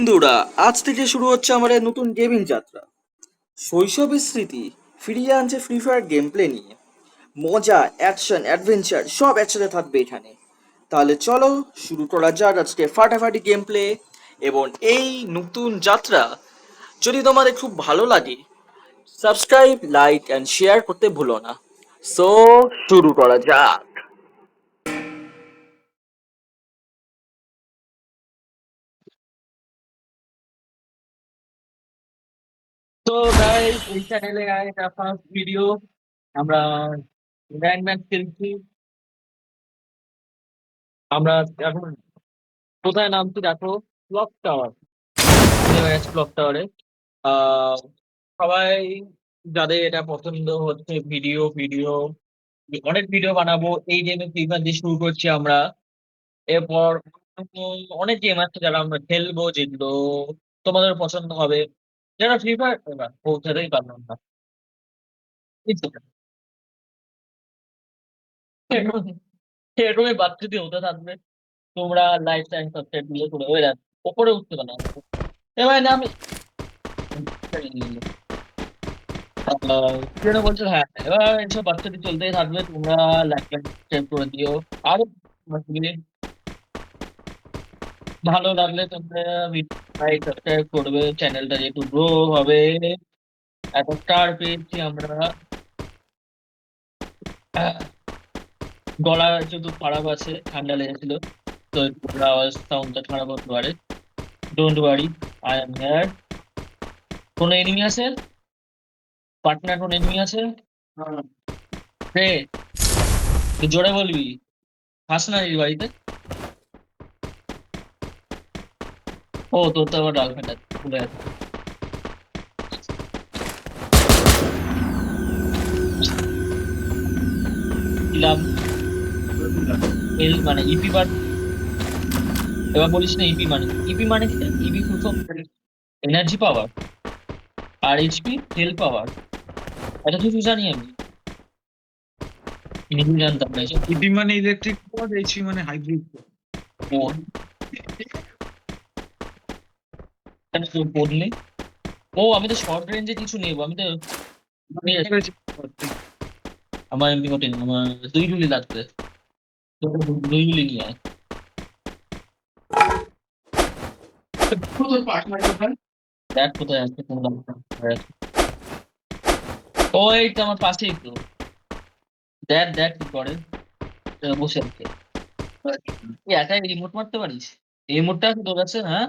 বন্ধুরা, আজ থেকে শুরু হচ্ছে আমাদের নতুন গেমিং যাত্রা। শৈশবের স্মৃতি ফিরিয়ে আনছে ফ্রি ফায়ার গেম প্লে নিয়ে। মজা, অ্যাকশন, অ্যাডভেঞ্চার সব একসাথে থাকবে এখানে। তাহলে চলো শুরু করা যাক আজকে ফাটাফাটি গেম প্লে এবং এই নতুন যাত্রা। যদি তোমাদের খুব ভালো লাগে, সাবস্ক্রাইব, লাইক অ্যান্ড শেয়ার করতে ভুলো না। সো শুরু করা যাক। তো গাইস এই চ্যানেলে এটা ফার্স্ট ভিডিও। আমরা র্যাঙ্ক ম্যাচ খেলছি। আমরা এখন কোথায় নামছি দেখো, ক্লক টাওয়ার। নেমে গেছি ক্লক টাওয়ারে। আহ সবাই যাদের এটা পছন্দ হচ্ছে ভিডিও ভিডিও অনেক ভিডিও বানাবো এই গেমে, ফ্রি ফায়ার দিয়ে শুরু করছি আমরা। এরপর অনেক গেম আছে যারা আমরা খেলবো, যেগুলো তোমাদের পছন্দ হবে। যারা ফ্রি ফায়ার পৌঁছাতেই পারলাম না। এরকমই বাচ্চাটি হতে থাকবে। তোমরা লাইফ সায়েন্স সাবজেক্ট দিয়ে করে হয়ে যাচ্ছে, ওপরে উঠতে পারো না। এবার না আমি কি যেন বলছো, হ্যাঁ এবার এইসব বাচ্চাটি চলতেই থাকবে। তোমরা লাইফ সাবস্ক্রাইব করে দিও। আরো ভালো লাগলে তোমরা লাইক সাবস্ক্রাইব করবে, চ্যানেলটা যেহেতু গ্রো হবে। এত স্টার পেয়েছি আমরা। আহ, গলা যেহেতু খারাপ আছে, ঠান্ডা লেগেছিল, তো একটু আওয়াজ সাউন্ডটা খারাপ হতে পারে। Don't worry, I am here. কোনো এনিমি আছে? পার্টনার কোনো এনিমি আছে? রে, তুই জোরে বলবি। হাস না এই বাড়িতে। ও তোর তো আবার গার্লফ্রেন্ড আছে, ভুলে গেছে। দিলাম এল মানে ইপি বার। এবার বলিস না ইপি মানে ইপি মানে কি? EP full form energy power, আর এইচপি হেল পাওয়ার। এটা তুই জানি আমি, নিজে জানতাম না এসব। ইপি মানে ইলেকট্রিক পাওয়ার, এইচপি মানে হাইব্রিড। ও কেন তুই বললি? ও আমি তো শর্ট রেঞ্জে কিছু নেবো, আমি তো আমার এমনি ঘটেনি, আমার দুই গুলি লাগবে। তো দুই গুলি নিয়ে আয়। দেখ কোথায় আছে, কোন কোথায় আছে। ও এই তো আমার পাশেই তো। দেখ দেখ কি করে। বসে আছে। তুই একাই রিমোট মারতে পারিস? রিমোটটা আছে তোর কাছে? হ্যাঁ,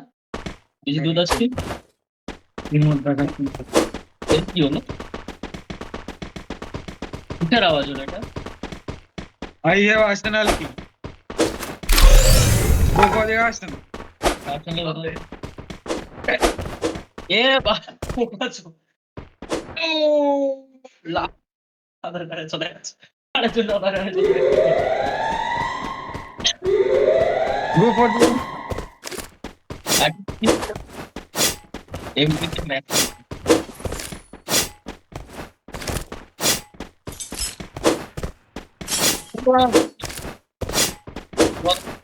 বেশি দূর আছে। রিমোট দেখাচ্ছি। এর কি হলো? কিসের আওয়াজ হলো এটা? I have Arsenal key. Go for the Arsenal. তার সঙ্গে কথা বলে। এ বাচ্চা আধার কার্ডে চলে গেছে। আরেক জন্য আধার কার্ডে চলে গেছে। Go for the আর এমনিতে ম্যাচ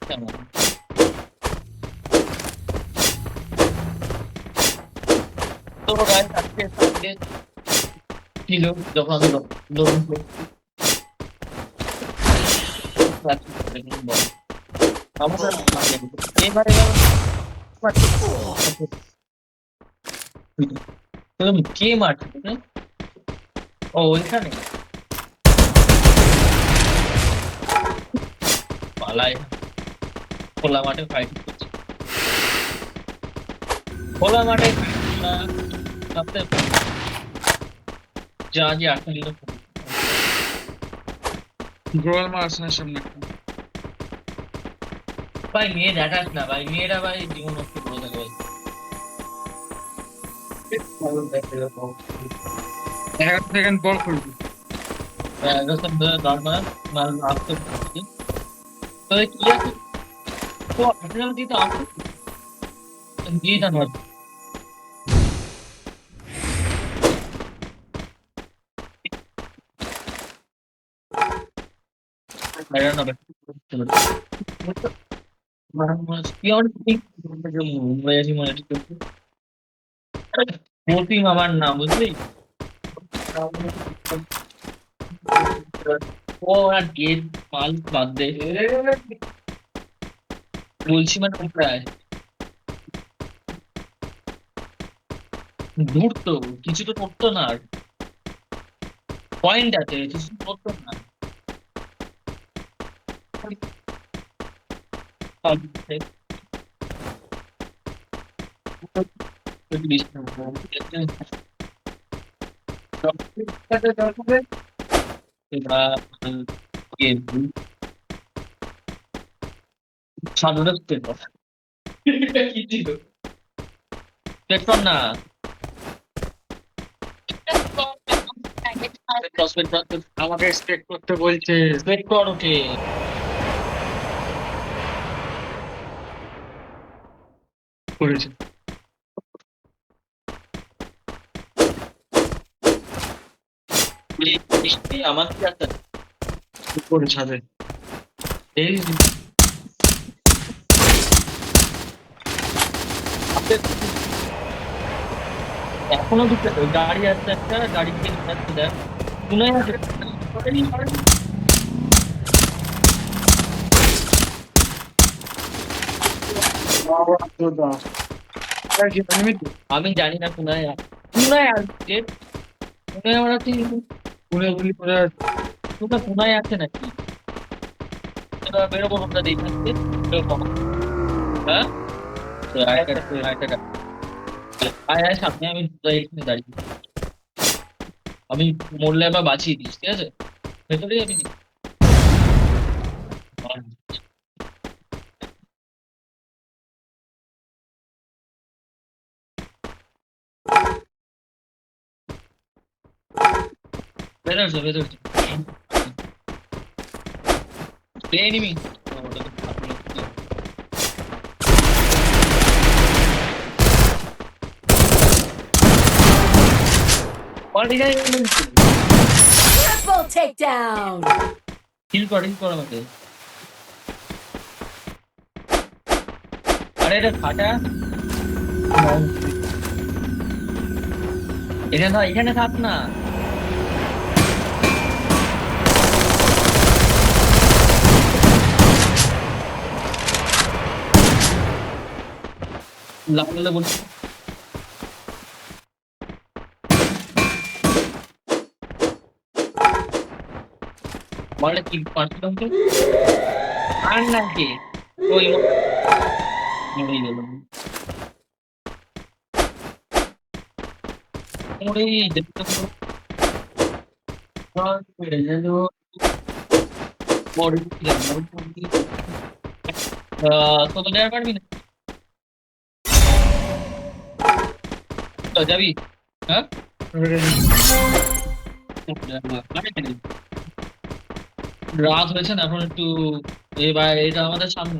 কেমন? তো গাইস আজকে সানডে ছিল, যখন আমি লোডিং করছি। আমাদের এবারে কে মারছে? ও ওইখানে পালায়, খোলা মাঠে ফাইট করছে। খোলা মাঠে যা যে আটকে নিল। গোল Arsenal সামনে। ভাই মেয়ে দেখাস না ভাই, মেয়েরা ভাই জীবন নষ্ট করে থাকে ভাই। 11 সেকেন্ড বল করবি। এরকম ধরে নর্মাল মাল আসতে পারছি। তো কি আছে? তো আপনার দিতে আসতে দিয়ে দেন ভাই। I don't know, but তুই আমার ঠিক মুম্বাই আছি মনে হচ্ছে মতিম আমার নাম বুঝলি ও আর গেট মাল বাদ দে বলছি মানে প্রায় ঘুরতো কিছু তো করতো না আর পয়েন্ট আছে কিছু তো করতো না সামনে কি ছিল চেক কর না আমাকে স্পেক করতে বলছে। চেক কর ওকে করেছে বৃষ্টি আমার কি আছে করে ছাদে। এই এখনো ঢুকতে গাড়ি আসছে একটা গাড়ি থেকে যাচ্ছে দেখ শুনে আছে আমি জানি না কোনায় কোনায় আসছে কোনায় আমরা পুনে গুলি করে কোথায় কোনায় আছে নাকি বেরোবো আমরা দেখে আসছে বেরোবো হ্যাঁ তো আরেকটা আয় আয় সামনে আমি এখানে দাঁড়িয়ে আমি মরলে আবার বাঁচিয়ে দিস ঠিক আছে ভেতরেই আমি বেরোচ্ছে বেরোচ্ছে এনিমি Triple takedown! হিল কর আমাকে আরে এটা ফাটা এখানে থাক না লাগলে বলছি বলে কি পারছিলাম তো আর নাকি ওই মরেই গেল মরেই দেখতে তোকে দেওয়া পারবি না তো যাবি হ্যাঁ রাত হয়েছে না এখন একটু এবার এটা আমাদের সামনে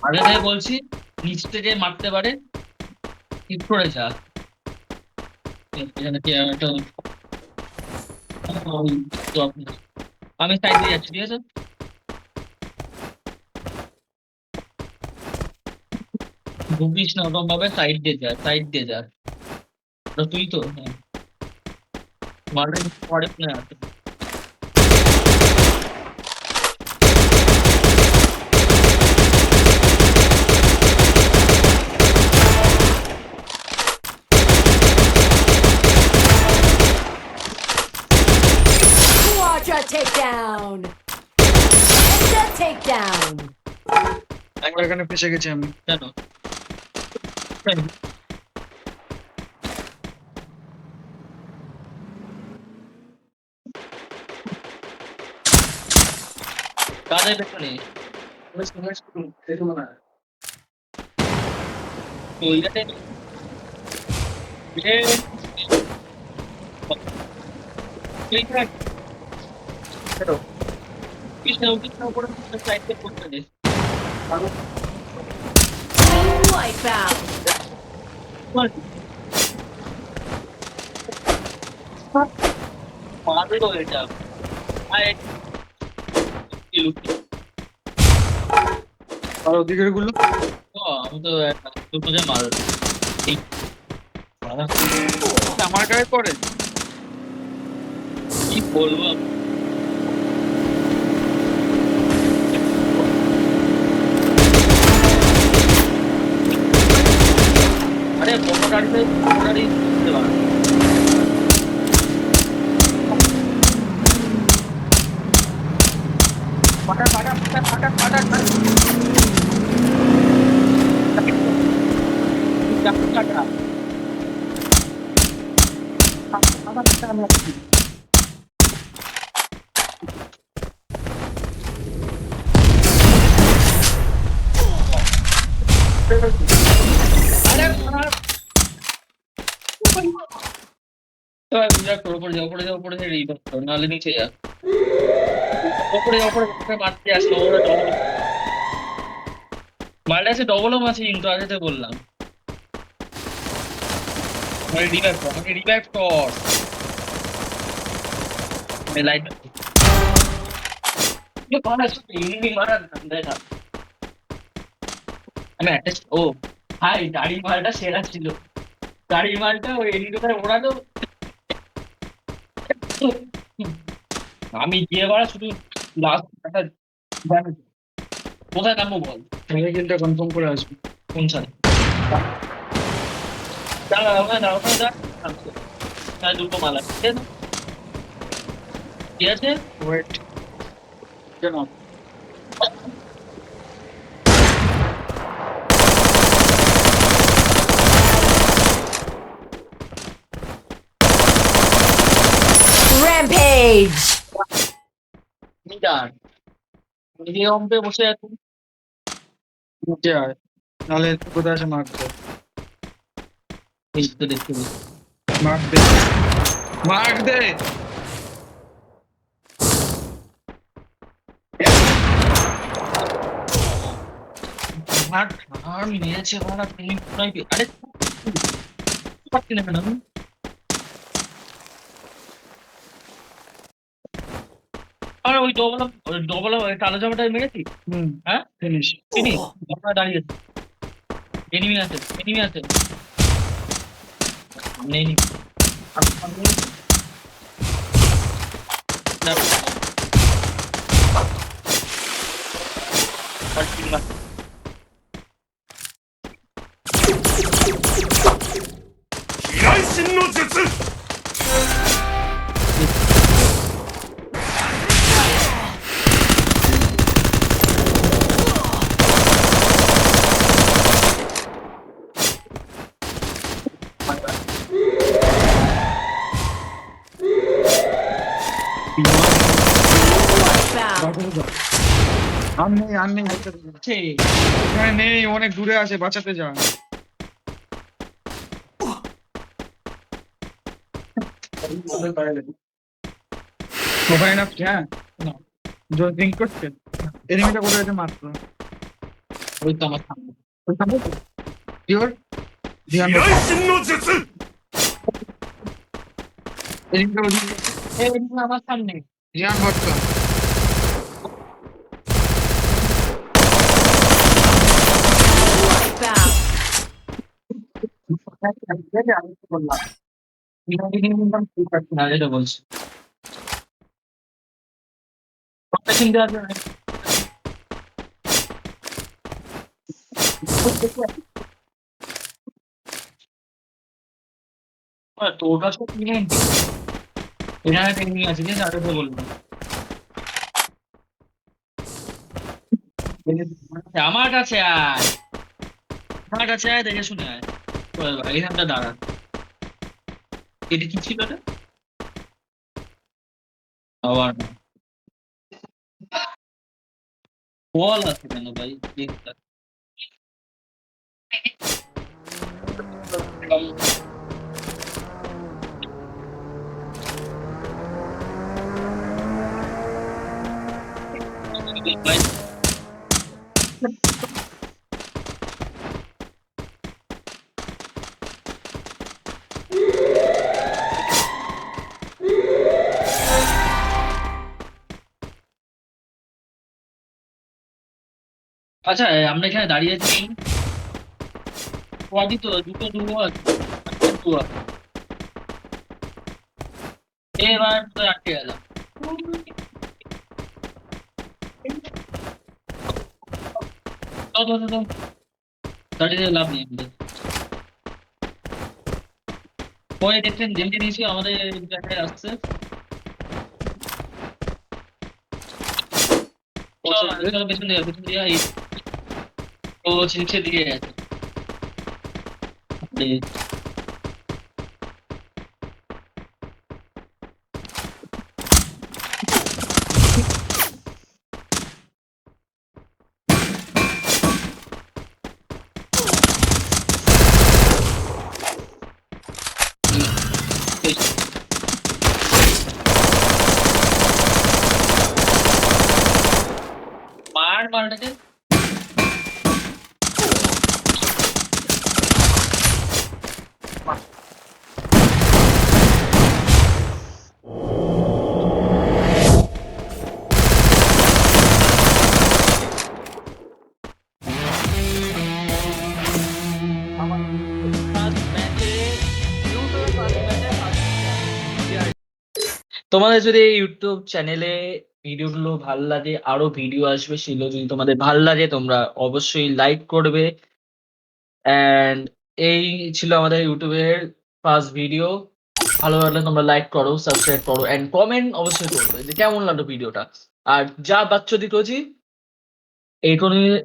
আগে থেকে বলছি নিচ থেকে মারতে পারে ঠিক করে যা এখানে কি একটা আমি সাইড দিয়ে যাচ্ছি ঠিক আছে ঢুকিস না ওরকম ভাবে সাইড দিয়ে যা তুই তো হ্যাঁ মারলে পরে না Quadra takedown! Extra takedown! একবার এখানে ফেসে গেছি আমি। কেন কাদের পেছনে ওইটাতে কৃষ্ণ কৃষ্ণ করে সাইড করতে দে Wipeout! মারলো এটা আরে আর ওদিকের গুলো ও, আমি তো দুটো যে মাল এই আমার গায়ে পড়ে। কি বলবো আরে বড় গাড়িতে বড় গাড়ি দিতে পারে ফাটা ফাটা ফাটা ফাটা ফাটা ফাটা ফাটা উপরে যা উপরে যা উপরে যা রিভার নাহলে নিচে যা উপরে উপরে মারতে আসলো ওরা ডবল মারলে আছে ডবলও আছে কিন্তু আগে তো বললাম রিভাইভ কর লাইট মারা দেখা আমি অ্যাটাচ ও ভাই গাড়ির মালটা সেরা ছিল গাড়ির মালটা ওই এলিভেটরে ওড়ালো আমি গিয়ে বাড়া শুধু লাস্ট একটা কোথায় নামবো বল সাইকেলটা কনফার্ম করে আসবি। কোন সালে দাঁড়া ওখানে দাঁড়া ওখানে দাঁড়া তাই দুটো মাল আছে ঠিক আছে ঠিক আছে ওয়েট কেন Rampage! তুমি দাঁড় নিজে অম্পে বসে আছি নিচে আয়, নাহলে কোথায় আছে মার্ক দে। এই তো দেখতে পাচ্ছি মার্ক দে, মার্ক দে। আমি নিয়েছে ভাড়া আরে পাচ্ছি না কেন আমি আর ওই ডবল কালো জামাটা মেরেছি হ্যাঁ ফিনিশ। চিনি আপনারা দাঁড়িয়ে আছে এনিমি আছে নেই নি Wipeout! আর নেই এখানে নেই, অনেক দূরে আছে, বাঁচাতে যা। ওখানে নামছি, হ্যাঁ জোর ড্রিঙ্ক করছে। এনিমিটা কোথায় আছে মাত্র? ওই তো আমার সামনে ওই সামনে তো? Sure? ধ্যান রাখো। এনিমিটা ওদিকে, enemy আমার সামনে ধ্যান রাখো। Wipeout! আমি কি বললাম ঠিক আছে না যেটা বলছি চিন্তা আসবে তোর কাছে কি নেই এখানে টেকনিক আছে যে আগে তো বললাম আমার কাছে আয় আমার কাছে আয় দেখে শুনে আয় এখানটা দাঁড়া এটি কি ছিল রে আবার না বল আছে কেন ভাই ভাই আচ্ছা, আমরা এখানে দাঁড়িয়ে আছি কয়টি তো দুটো ডুবো আছে, দুটো আছে। এবার তো আটকে গেলাম। তো তো তো তো, দাঁড়িয়ে লাভ নেই আমাদের। ওই দেখছেন দিনকে নিচে আমাদের জায়গায় আসছে। চলো পেছন দিয়ে পেছন দিয়ে ও নিচে দিকে গেছে। মার মারটাকে। তোমাদের যদি এই ইউটিউব চ্যানেলে ভিডিওগুলো ভালো লাগে, আরো ভিডিও আসবে, সেগুলো যদি তোমাদের ভালো লাগে তোমরা অবশ্যই লাইক করবে। এন্ড এই ছিল আমাদের ইউটিউবের ফার্স্ট ভিডিও। ভালো লাগলে তোমরা লাইক করো, সাবস্ক্রাইব করো এন্ড কমেন্ট অবশ্যই করবে যে কেমন লাগলো ভিডিওটা। আর যা বাচ্চা দিতজি এইটুকু নিয়ে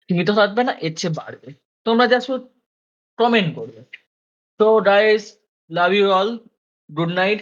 সীমিত থাকবে না, এর চেয়ে বাড়বে। তোমরা জাস্ট কমেন্ট করবে। তো guys, love you all, good night.